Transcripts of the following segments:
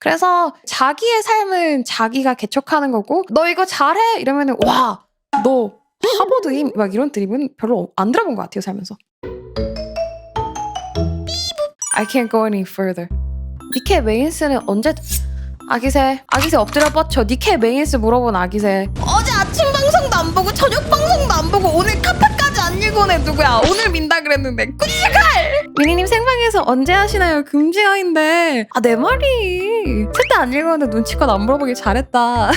그래서 자기의 삶은 자기가 개척하는 거고 너 이거 잘해? 이러면은 와, 너 하버드임? 막 이런 드립은 별로 안 들어본 것 같아요, 살면서. I can't go any further. 니케 메인스는 언제... 아기새 엎드려 뻗쳐. 니케 메인스 물어본 아기새. 어제 아침 방송도 안 보고 저녁 방송도 안 보고 오늘 카페까지 안 읽은 애 누구야? 오늘 민다 그랬는데 꾸지갈! 미니님 생방에서 언제 하시나요? 금지어인데. 아, 내 말이. 셋 다 안 읽었는데 눈치껏 안 물어보길 잘했다.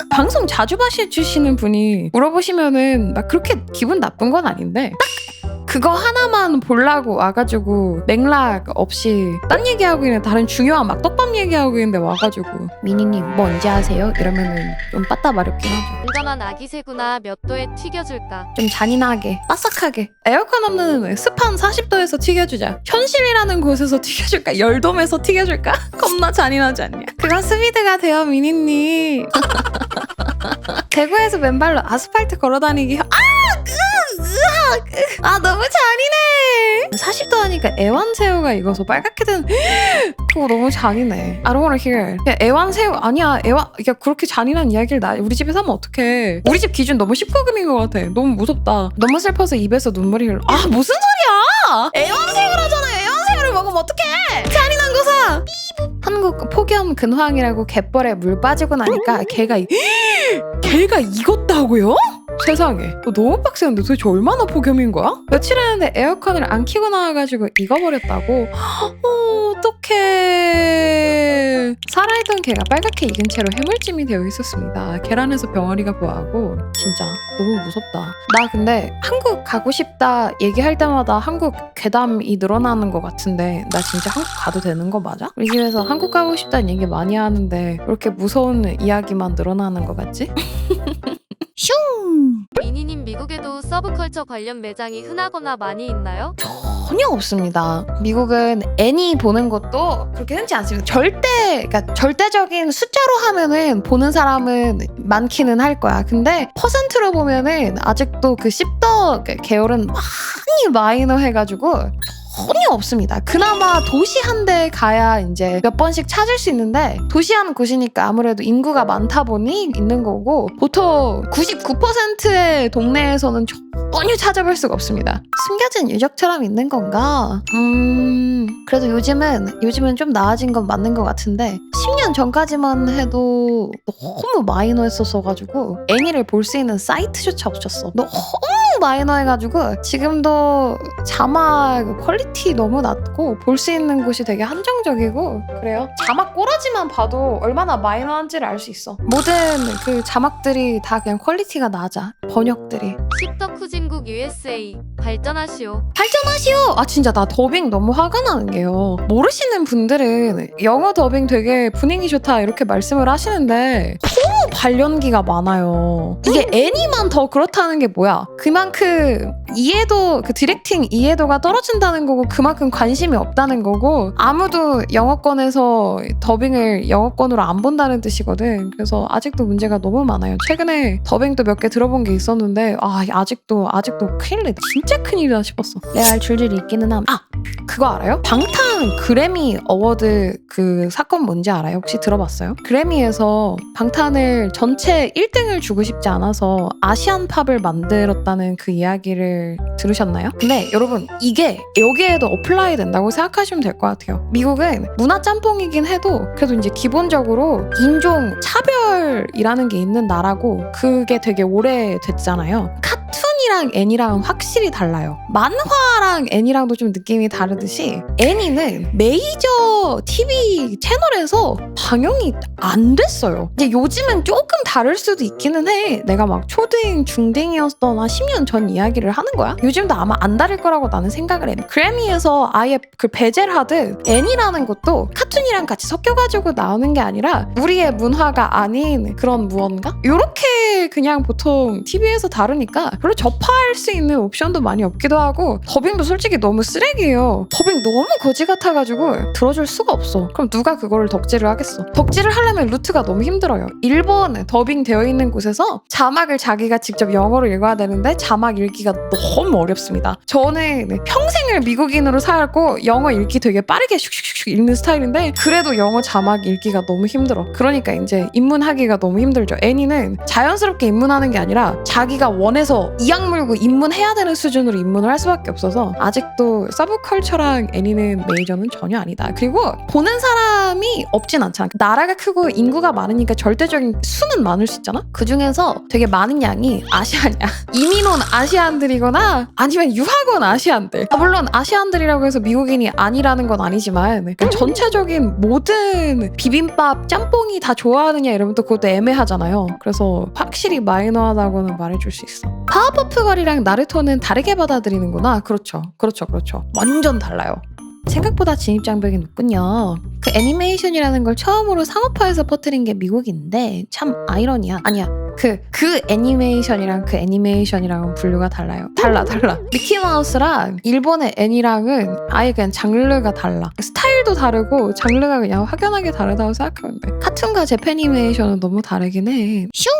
방송 자주 봐주시는 분이 물어보시면은 나 그렇게 기분 나쁜 건 아닌데 딱 그거 하나만 보려고 와가지고 맥락 없이 딴 얘기하고 있는 다른 중요한 막 떡밥 얘기하고 있는데 와가지고 미니님 뭐 언제 하세요? 이러면은 좀 빠따 마렵긴 하죠. 운전한 아기새구나. 몇 도에 튀겨줄까? 좀 잔인하게 바삭하게 에어컨 없는 습한 40도에서 튀겨주자. 현실이라는 곳에서 튀겨줄까? 열돔에서 튀겨줄까? 겁나 잔인하지 않냐? 그건 스비드가 돼요, 미니님. 대구에서 맨발로 아스팔트 걸어다니기. 너무 잔인해. 40도 하니까 애완새우가 익어서 빨갛게 된. 그거 너무 잔인해. I don't wanna hear. 야, 애완새우 아니야. 야, 그렇게 잔인한 이야기를 우리 집에서 하면 어떡해. 우리 집 기준 너무 19금인 것 같아. 너무 무섭다. 너무 슬퍼서 입에서 눈물이 흘러. 아, 무슨 소리야. 애완새우라잖아. 애완새우를 먹으면 어떡해. 잔인한 거사. 한국 폭염 근황이라고 갯벌에 물 빠지고 나니까 걔가 익었다고요? 세상에. 너무 빡세는데 도대체 얼마나 폭염인 거야? 며칠 했는데 에어컨을 안 켜고 나와가지고 익어버렸다고? 어떡해. 살아있던 개가 빨갛게 익은 채로 해물찜이 되어 있었습니다. 계란에서 병아리가 부화하고. 진짜 너무 무섭다. 나 근데 한국 가고 싶다 얘기할 때마다 한국 괴담이 늘어나는 것 같은데 나 진짜 한국 가도 되는 거 맞아? 우리 집에서 한국 가고 싶다는 얘기 많이 하는데 왜 이렇게 무서운 이야기만 늘어나는 것 같지? 슝! 미니님 미국에도 서브컬처 관련 매장이 흔하거나 많이 있나요? 전혀 없습니다. 미국은 애니 보는 것도 그렇게 흔치 않습니다. 그러니까 절대적인 숫자로 하면은 보는 사람은 많기는 할 거야. 근데 퍼센트로 보면은 아직도 그 씹더 계열은 많이 마이너 해가지고 전혀 없습니다. 그나마 도시 한 대 가야 이제 몇 번씩 찾을 수 있는데 도시한 곳이니까 아무래도 인구가 많다 보니 있는 거고 보통 99%의 동네에서는 전혀 찾아볼 수가 없습니다. 숨겨진 유적처럼 있는 건가? 그래도 요즘은 좀 나아진 건 맞는 것 같은데 10년 전까지만 해도 너무 마이너했었어가지고 애니를 볼 수 있는 사이트조차 없었어. 너무 마이너해가지고 지금도 자막 퀄리티 너무 낮고 볼 수 있는 곳이 되게 한정적이고 그래요. 자막 꼬라지만 봐도 얼마나 마이너한지를 알 수 있어. 모든 그 자막들이 다 그냥 퀄리티가 낮아. 번역들이. 십덕 후진국 USA 발전하시오. 아 진짜 나 더빙 너무 화가 나는 게요. 모르시는 분들은 영어 더빙 되게 분위기 좋다 이렇게 말씀을 하시는데 너무 발연기가 많아요. 이게 애니만 더 그렇다는 게 뭐야? 그만큼 이해도 그 디렉팅 이해도가 떨어진다는 거고 그만큼 관심이 없다는 거고 아무도 영어권에서 더빙을 영어권으로 안 본다는 뜻이거든. 그래서 아직도 문제가 너무 많아요. 최근에 더빙도 몇 개 들어본 게 있었는데 아직도 큰일 진짜 큰일이다 싶었어. 레알 줄줄이 있기는 함. 그거 알아요? 방탄 그래미 어워드 그 사건 뭔지 알아요? 혹시 들어봤어요? 그래미에서 방탄을 전체 1등을 주고 싶지 않아서 아시안 팝을 만들었다는 그 이야기를 들으셨나요? 근데 여러분 이게 여기에도 어플라이 된다고 생각하시면 될 것 같아요. 미국은 문화 짬뽕이긴 해도 그래도 이제 기본적으로 인종 차별이라는 게 있는 나라고 그게 되게 오래됐잖아요. 카툰이랑 애니랑은 확실히 달라요. 만화랑 애니랑도 좀 느낌이 다르듯이 애니는 메이저 TV 채널에서 방영이 안 됐어요. 이제 요즘은 조금 다를 수도 있기는 해. 내가 막 초딩, 중딩이었던 한 10년 전 이야기를 하는 거야. 요즘도 아마 안 다를 거라고 나는 생각을 해. 그래미에서 아예 그 배제를 하듯 애니라는 것도 카툰이랑 같이 섞여가지고 나오는 게 아니라 우리의 문화가 아닌 그런 무언가? 요렇게 그냥 보통 TV에서 다루니까 별로 접할 수 있는 옵션도 많이 없기도 하고 더빙도 솔직히 너무 쓰레기예요. 더빙 너무 거지 같아가지고 들어줄 수가 없어. 그럼 누가 그거를 덕질을 하겠어. 덕질을 하려면 루트가 너무 힘들어요. 일본에 더빙 되어 있는 곳에서 자막을 자기가 직접 영어로 읽어야 되는데 자막 읽기가 너무 어렵습니다. 저는 평생을 미국인으로 살고 영어 읽기 되게 빠르게 슉슉슉 읽는 스타일인데 그래도 영어 자막 읽기가 너무 힘들어. 그러니까 이제 입문하기가 너무 힘들죠. 애니는 자연스럽게 입문하는 게 아니라 자기가 원해서 이악 물고 입문해야 되는 수준으로 입문을 할 수밖에 없어서 아직도 서브컬처랑 애니는 메이저는 전혀 아니다. 그리고 보는 사람이 없진 않잖아. 나라가 크고 인구가 많으니까 절대적인 수는 많을 수 있잖아. 그 중에서 되게 많은 양이 아시안이야. 이민 온 아시안들이거나 아니면 유학 온 아시안들. 물론 아시안들이라고 해서 미국인이 아니라는 건 아니지만 전체적인 모든 비빔밥, 짬뽕이 다 좋아하느냐 이러면 또 그것도 애매하잖아요. 그래서 확실히 마이너하다고는 말해줄 수 있어. 파워퍼프 걸이랑 나루토는 다르게 받아들이는구나. 그렇죠. 완전 달라요. 생각보다 진입장벽이 높군요. 그 애니메이션이라는 걸 처음으로 상업화해서 퍼뜨린 게 미국인데 참 아이러니야. 아니야. 그 애니메이션이랑 그 애니메이션이랑은 분류가 달라요. 달라. 미키마우스랑 일본의 애니랑은 아예 그냥 장르가 달라. 스타일도 다르고 장르가 그냥 확연하게 다르다고 생각하면 돼. 카툰과 재패니메이션은 너무 다르긴 해. 슝!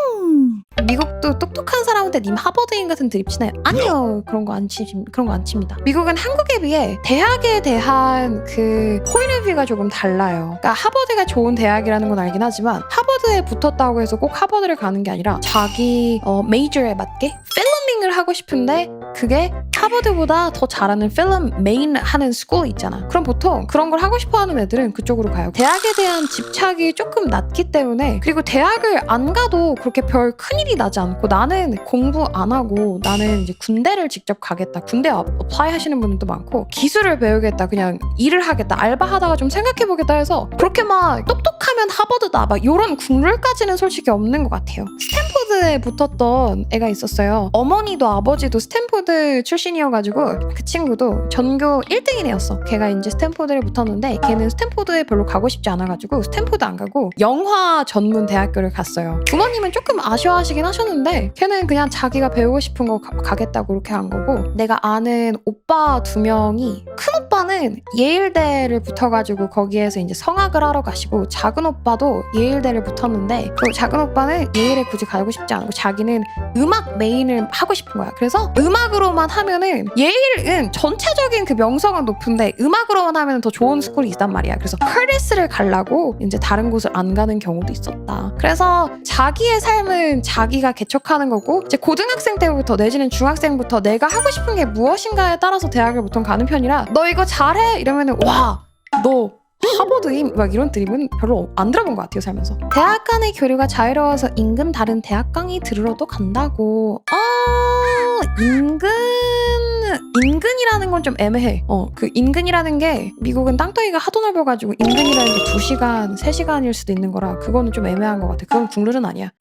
미국도 똑똑한 사람한테 님 하버드인 같은 드립 치나요? 아니요. 그런 거 안 칩니다. 미국은 한국에 비해 대학에 대한 그 포인트 오브 뷰가 조금 달라요. 그러니까 하버드가 좋은 대학이라는 건 알긴 하지만 하버드에 붙었다고 해서 꼭 하버드를 가는 게 아니라 자기 메이저에 맞게 필름밍을 하고 싶은데 그게 하버드보다 더 잘하는 필름 메인 하는 스쿨 있잖아. 그럼 보통 그런 걸 하고 싶어 하는 애들은 그쪽으로 가요. 대학에 대한 집착이 조금 낮기 때문에 그리고 대학을 안 가도 그렇게 별 큰일이 나지 않고 나는 공부 안 하고 나는 이제 군대를 직접 가겠다. 군대 어플라이 하시는 분들도 많고 기술을 배우겠다. 그냥 일을 하겠다. 알바하다가 좀 생각해보겠다 해서 그렇게 막 똑똑하면 하버드다. 막 이런 국룰까지는 솔직히 없는 것 같아요. 스탠포드에 붙었던 애가 있었어요. 어머니도 아버지도 스탠포드 출신이어가지고 그 친구도 전교 1등인 애였어. 걔가 이제 스탠포드에 붙었는데 걔는 스탠포드에 별로 가고 싶지 않아가지고 스탠포드 안 가고 영화 전문 대학교를 갔어요. 부모님은 조금 아쉬워하시긴 하셨는데 걔는 그냥 자기가 배우고 싶은 거 가겠다고 이렇게 한 거고 내가 아는 오빠 2명이 큰 오빠는 예일대를 붙어가지고 거기에서 이제 성악을 하러 가시고 작은 오빠도 예일대를 붙었는데 그 작은 오빠는 예일에 굳이 가고 싶지 않고 자기는 음악 메인을 하고 싶은 거야. 그래서 음악으로만 하면은 예일은 전체적인 그 명성은 높은데 음악으로만 하면 더 좋은 스쿨이 있단 말이야. 그래서 커리스를 가려고 이제 다른 곳을 안 가는 경우도 있었다. 그래서 자기의 삶은 자기가 개척하는 거고 이제 고등학생 때부터 내지는 중학생부터 내가 하고 싶은 게 무엇인가에 따라서 대학을 보통 가는 편이라 너 이거 잘해? 이러면은 와 너 하버드임? 막 이런 드립은 별로 안 들어본 것 같아요 살면서. 대학 간의 교류가 자유로워서 인근 다른 대학 강의 들으러도 간다고. 인근이라는 건 좀 애매해. 그 인근이라는 게 미국은 땅덩이가 하도 넓어가지고 인근이라는 게 2시간, 3시간일 수도 있는 거라 그거는 좀 애매한 것 같아. 그건 국룰은 아니야.